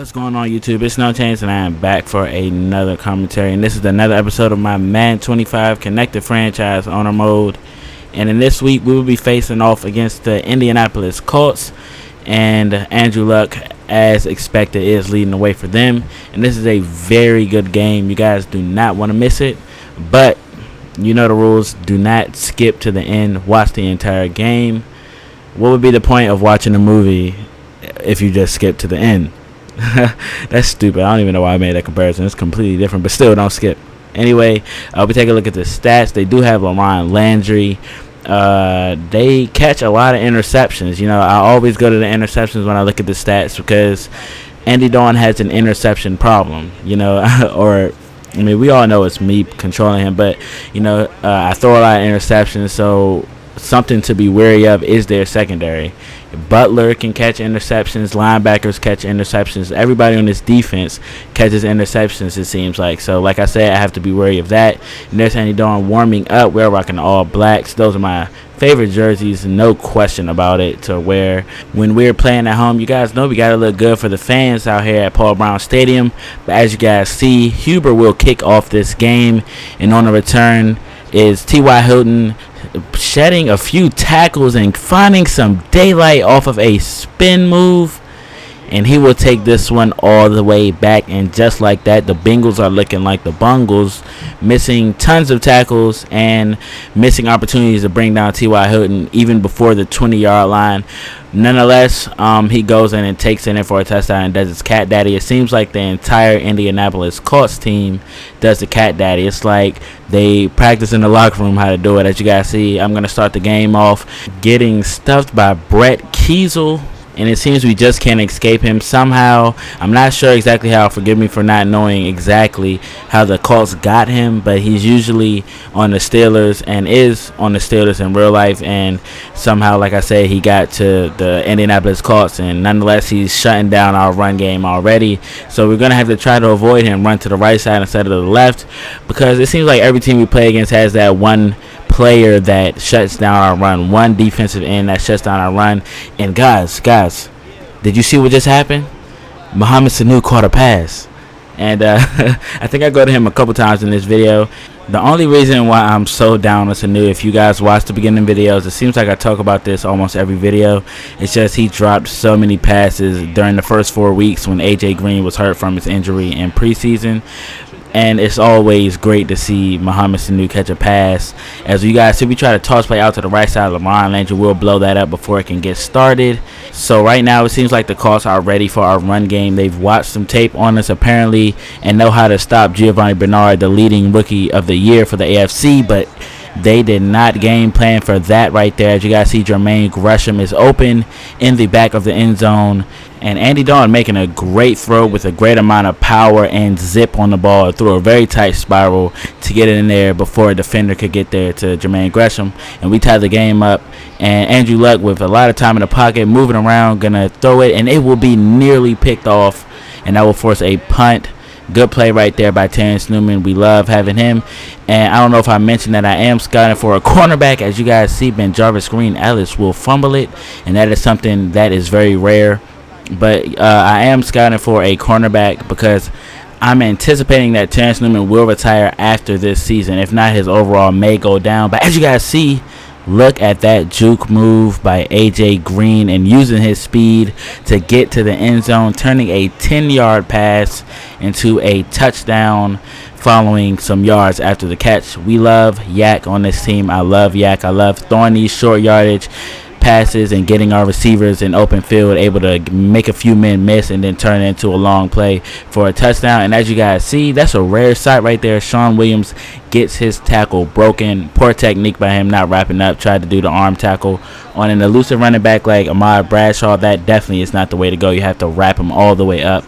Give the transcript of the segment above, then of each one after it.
What's going on, YouTube? It's No Change, and I am back for another commentary. And this is another episode of my Madden 25 Connected Franchise Owner Mode. And in this week, we will be facing off against the Indianapolis Colts. And Andrew Luck, as expected, is leading the way for them. And this is a very good game. You guys do not want to miss it. But you know the rules. Do not skip to the end. Watch the entire game. What would be the point of watching a movie if you just skip to the end? That's stupid. I don't even know why I made that comparison. It's completely different, but still, don't skip. Anyway, we take a look at the stats. They do have LaRon Landry. They catch a lot of interceptions. You know, I always go to the interceptions when I look at the stats because Andy Dalton has an interception problem. You know, or I mean, we all know it's me controlling him, but you know, I throw a lot of interceptions, so something to be wary of is their secondary. Butler can catch interceptions, linebackers catch interceptions, everybody on this defense catches interceptions, it seems like. So like I said, I have to be wary of that. And there's Andy Dalton warming up. We're rocking all blacks. Those are my favorite jerseys, no question about it, to wear when we're playing at home. You guys know we gotta look good for the fans out here at Paul Brown Stadium. But as you guys see, Huber will kick off this game, and on the return is T.Y. Hilton shedding a few tackles and finding some daylight off of a spin move, and he will take this one all the way back. And just like that, the Bengals are looking like the Bungles, missing tons of tackles and missing opportunities to bring down T.Y. Hilton even before the 20-yard line. Nonetheless, he goes in and takes it in for a touchdown and does his cat daddy. It seems like the entire Indianapolis Colts team does the cat daddy. It's like they practice in the locker room how to do it. As you guys see, I'm going to start the game off getting stuffed by Brett Kiesel. And it seems we just can't escape him somehow. I'm not sure exactly how. Forgive me for not knowing exactly how the Colts got him. But he's usually on the Steelers and is on the Steelers in real life. And somehow, like I said, he got to the Indianapolis Colts. And nonetheless, he's shutting down our run game already. So we're going to have to try to avoid him, run to the right side instead of the left. Because it seems like every team we play against has that one player that shuts down our run, one defensive end that shuts down our run. And guys, did you see what just happened? Mohamed Sanu caught a pass, and I think I go to him a couple times in this video. The only reason why I'm so down on Sanu, if you guys watch the beginning videos, it seems like I talk about this almost every video. It's just he dropped so many passes during the first 4 weeks when AJ Green was hurt from his injury in preseason. And it's always great to see Mohamed Sanu catch a pass. As you guys see, we try to toss play out to the right side. LaRon Landry will blow that up before it can get started. So right now it seems like the Colts are ready for our run game. They've watched some tape on us apparently and know how to stop Giovanni Bernard, the leading rookie of the year for the AFC. But they did not game plan for that right there. As you guys see, Jermaine Gresham is open in the back of the end zone. And Andy Dalton making a great throw with a great amount of power and zip on the ball through a very tight spiral to get it in there before a defender could get there to Jermaine Gresham. And we tie the game up. And Andrew Luck, with a lot of time in the pocket, moving around, going to throw it. And it will be nearly picked off. And that will force a punt. Good play right there by Terrence Newman. We love having him. And I don't know if I mentioned that I am scouting for a cornerback. As you guys see, Jarvis Green Ellis will fumble it. And that is something that is very rare. But I am scouting for a cornerback because I'm anticipating that Terrence Newman will retire after this season. If not, his overall may go down. But as you guys see, look at that juke move by AJ Green and using his speed to get to the end zone, turning a 10-yard pass into a touchdown following some yards after the catch. We love Yak on this team. I love Yak. I love throwing these short yardage passes and getting our receivers in open field able to make a few men miss and then turn it into a long play for a touchdown. And as you guys see, that's a rare sight right there. Sean Williams gets his tackle broken. Poor technique by him not wrapping up. Tried to do the arm tackle on an elusive running back like Ahmad Bradshaw. That definitely is not the way to go. You have to wrap him all the way up.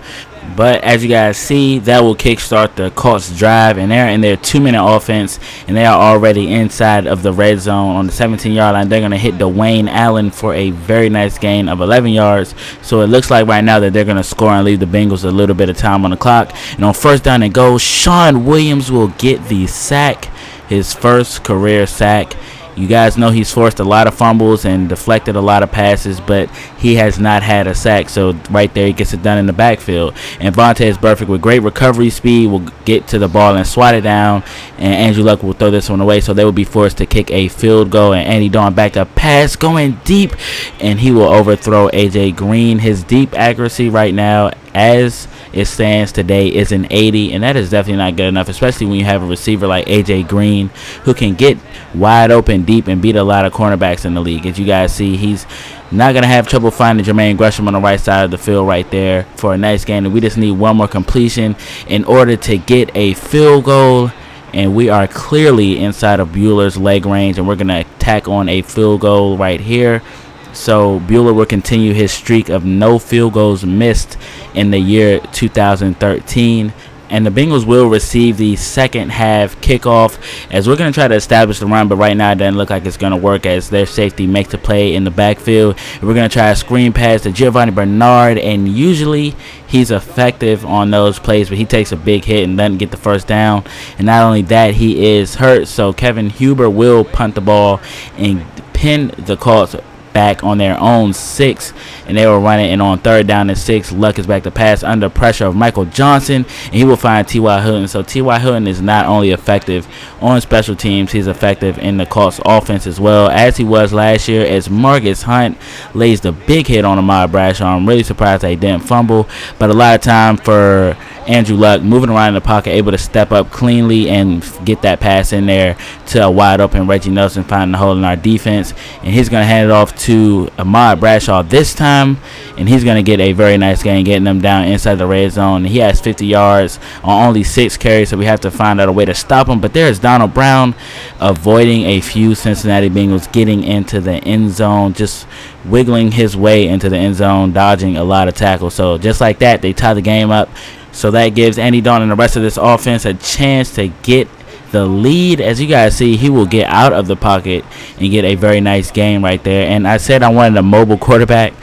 But as you guys see, that will kickstart the Colts drive, and they're in their 2-minute offense, and they are already inside of the red zone on the 17-yard line. They're going to hit Dwayne Allen for a very nice gain of 11 yards. So it looks like right now that they're going to score and leave the Bengals a little bit of time on the clock. And on first down and goal, Sean Williams will get the sack, his first career sack. You guys know he's forced a lot of fumbles and deflected a lot of passes, but he has not had a sack. So right there, he gets it done in the backfield. And Vontaze Burfict with great recovery speed will get to the ball and swat it down, and Andrew Luck will throw this one away. So they will be forced to kick a field goal. And Andy Dalton back to pass, going deep, and he will overthrow AJ Green. His deep accuracy right now, as it stands today, is an 80, and that is definitely not good enough, especially when you have a receiver like AJ Green who can get wide open deep and beat a lot of cornerbacks in the league. As you guys see, he's not going to have trouble finding Jermaine Gresham on the right side of the field right there for a nice game. And we just need one more completion in order to get a field goal, and we are clearly inside of Bueller's leg range, and we're going to tack on a field goal right here. So Bueller will continue his streak of no field goals missed in the year 2013. And the Bengals will receive the second half kickoff, as we're going to try to establish the run, but right now it doesn't look like it's going to work, as their safety makes a play in the backfield. We're going to try a screen pass to Giovanni Bernard, and usually he's effective on those plays, but he takes a big hit and doesn't get the first down. And not only that, he is hurt, so Kevin Huber will punt the ball and pin the Colts back on their own 6, and they were running, and on 3rd down and 6, Luck is back to pass under pressure of Michael Johnson, and he will find T.Y. Hilton. So T.Y. Hilton is not only effective on special teams, he's effective in the Colts offense as well, as he was last year, as Marcus Hunt lays the big hit on Ahmad Bradshaw. I'm really surprised they didn't fumble, but a lot of time for Andrew Luck moving around in the pocket, able to step up cleanly and get that pass in there to a wide open Reggie Nelson, finding the hole in our defense, and he's going to hand it off to Ahmad Bradshaw this time, and he's going to get a very nice game, getting them down inside the red zone. He has 50 yards on only 6 carries, so we have to find out a way to stop him. But there's Donald Brown avoiding a few Cincinnati Bengals getting into the end zone, just wiggling his way into the end zone, dodging a lot of tackles. So just like that, they tie the game up. So that gives Andy Dalton and the rest of this offense a chance to get the lead. As you guys see, he will get out of the pocket and get a very nice game right there. And I said I wanted a mobile quarterback.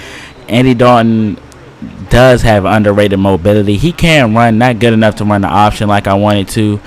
Andy Dalton does have underrated mobility. He can run, not good enough to run the option like I wanted to,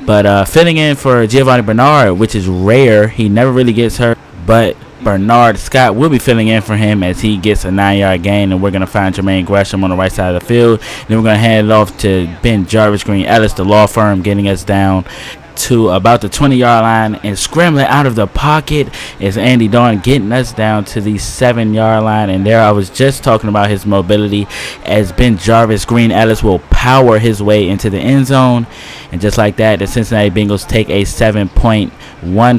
but fitting in for Giovanni Bernard, which is rare. He never really gets hurt, but Bernard Scott will be filling in for him as he gets a 9-yard gain, and we're going to find Jermaine Gresham on the right side of the field. Then we're going to hand it off to Ben Jarvis Green Ellis, the law firm, getting us down to about the 20-yard line and scrambling out of the pocket is Andy Dalton, getting us down to the 7-yard line. And there I was just talking about his mobility, as Ben Jarvis Green Ellis will power his way into the end zone. And just like that, the Cincinnati Bengals take a 7-point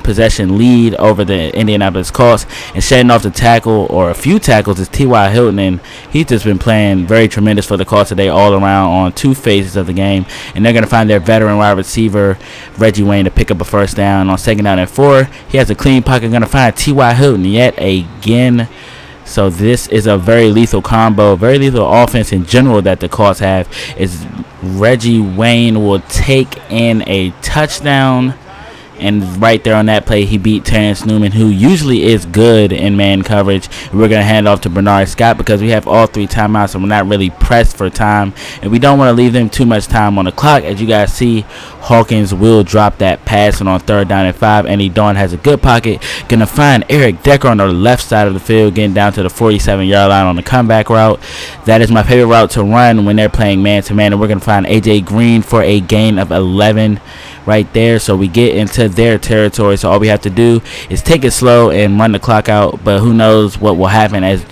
possession lead over the Indianapolis Colts. And shedding off the tackle, or a few tackles, is T.Y. Hilton, and he's just been playing very tremendous for the Colts today all around on 2 phases of the game. And they're going to find their veteran wide receiver Reggie Wayne to pick up a first down on 2nd down and 4. He has a clean pocket, going to find T.Y. Hilton yet again. So this is a very lethal combo, very lethal offense in general that the Colts have. Is Reggie Wayne will take in a touchdown, and right there on that play, he beat Terrence Newman, who usually is good in man coverage. We're going to hand it off to Bernard Scott because we have all 3 timeouts, and we're not really pressed for time, and we don't want to leave them too much time on the clock. As you guys see, Hawkins will drop that pass, and on 3rd down and 5, Andy Dalton has a good pocket. Going to find Eric Decker on the left side of the field, getting down to the 47-yard line on the comeback route. That is my favorite route to run when they're playing man-to-man, and we're going to find AJ Green for a gain of 11 right there. So we get into their territory, so all we have to do is take it slow and run the clock out, but who knows what will happen as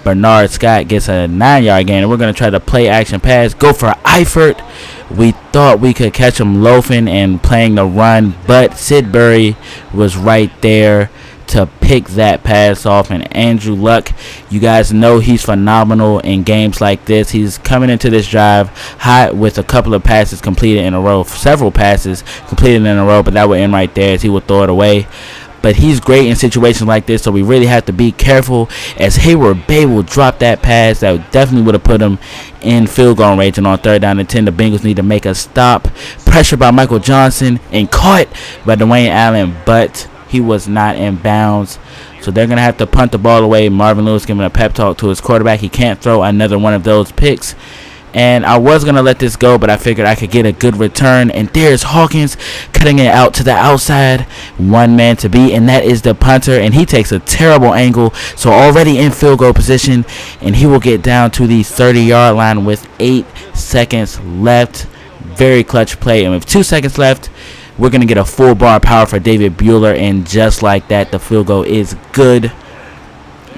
Bernard Scott gets a 9-yard gain. And we're going to try to play action pass, go for Eifert. We thought we could catch him loafing and playing the run, but Sidbury was right there to pick that pass off. And Andrew Luck, you guys know he's phenomenal in games like this. He's coming into this drive hot with a couple of passes completed in a row, several passes completed in a row, but that would end right there as he would throw it away. But he's great in situations like this, so we really have to be careful, as Hayward Bay will drop that pass that definitely would have put him in field goal range. And on 3rd down and 10, the Bengals need to make a stop. Pressure by Michael Johnson and caught by Dwayne Allen, but he was not in bounds. So they're going to have to punt the ball away. Marvin Lewis giving a pep talk to his quarterback. He can't throw another one of those picks. And I was going to let this go, but I figured I could get a good return. And there's Hawkins cutting it out to the outside. One man to beat, and that is the punter. And he takes a terrible angle. So already in field goal position. And he will get down to the 30-yard line with 8 seconds left. Very clutch play. And with 2 seconds left, we're going to get a full bar power for David Bueller. And just like that, the field goal is good.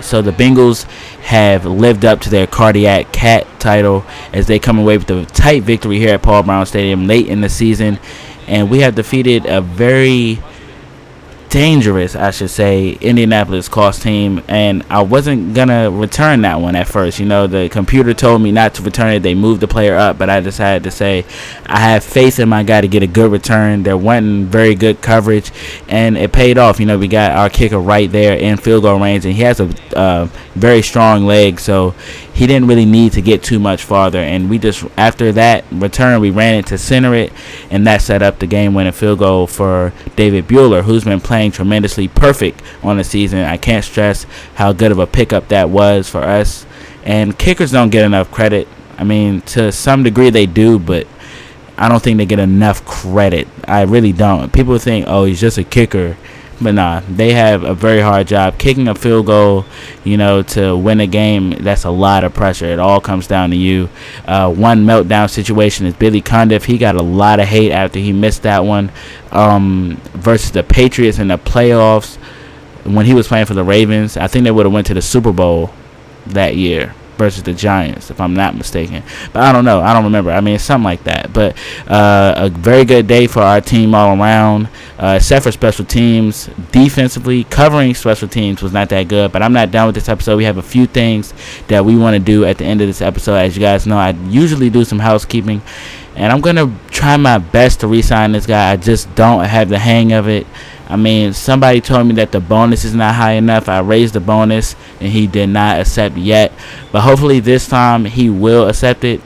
So the Bengals have lived up to their cardiac cat title as they come away with a tight victory here at Paul Brown Stadium late in the season. And we have defeated a very dangerous, I should say, Indianapolis Colts team. And I wasn't going to return that one at first. You know, the computer told me not to return it. They moved the player up, but I decided to say I have faith in my guy to get a good return. There wasn't very good coverage, and it paid off. You know, we got our kicker right there in field goal range, and he has a very strong leg, so he didn't really need to get too much farther. And we just, after that return, we ran it to center it, and that set up the game-winning field goal for David Bueller, who's been playing tremendously perfect on the season. I can't stress how good of a pickup that was for us. And kickers don't get enough credit. I mean, to some degree they do, but I don't think they get enough credit. I really don't. People think, oh, he's just a kicker. But nah, they have a very hard job. Kicking a field goal, you know, to win a game, that's a lot of pressure. It all comes down to you. One meltdown situation is Billy Cundiff. He got a lot of hate after he missed that one versus the Patriots in the playoffs when he was playing for the Ravens. I think they would have went to the Super Bowl that year versus the Giants, if I'm not mistaken. But I don't know. I don't remember. I mean, it's something like that. But a very good day for our team all around, except for special teams. Defensively, covering special teams was not that good. But I'm not done with this episode. We have a few things that we want to do at the end of this episode. As you guys know, I usually do some housekeeping. And I'm going to try my best to re-sign this guy. I just don't have the hang of it. I mean, somebody told me that the bonus is not high enough. I raised the bonus, and he did not accept yet. But hopefully this time he will accept it.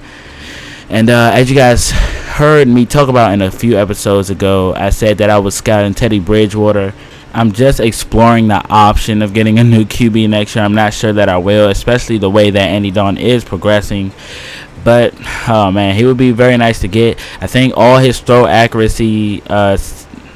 And as you guys heard me talk about in a few episodes ago, I said that I was scouting Teddy Bridgewater. I'm just exploring the option of getting a new QB next year. I'm not sure that I will, especially the way that Andy Dalton is progressing. But, oh man, he would be very nice to get. I think all his throw accuracy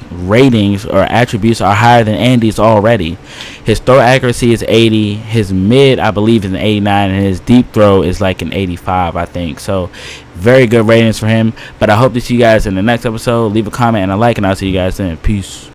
ratings or attributes are higher than Andy's already. His throw accuracy is 80. His mid, I believe, is an 89. And his deep throw is like an 85, I think. So, very good ratings for him. But I hope to see you guys in the next episode. Leave a comment and a like, and I'll see you guys then. Peace.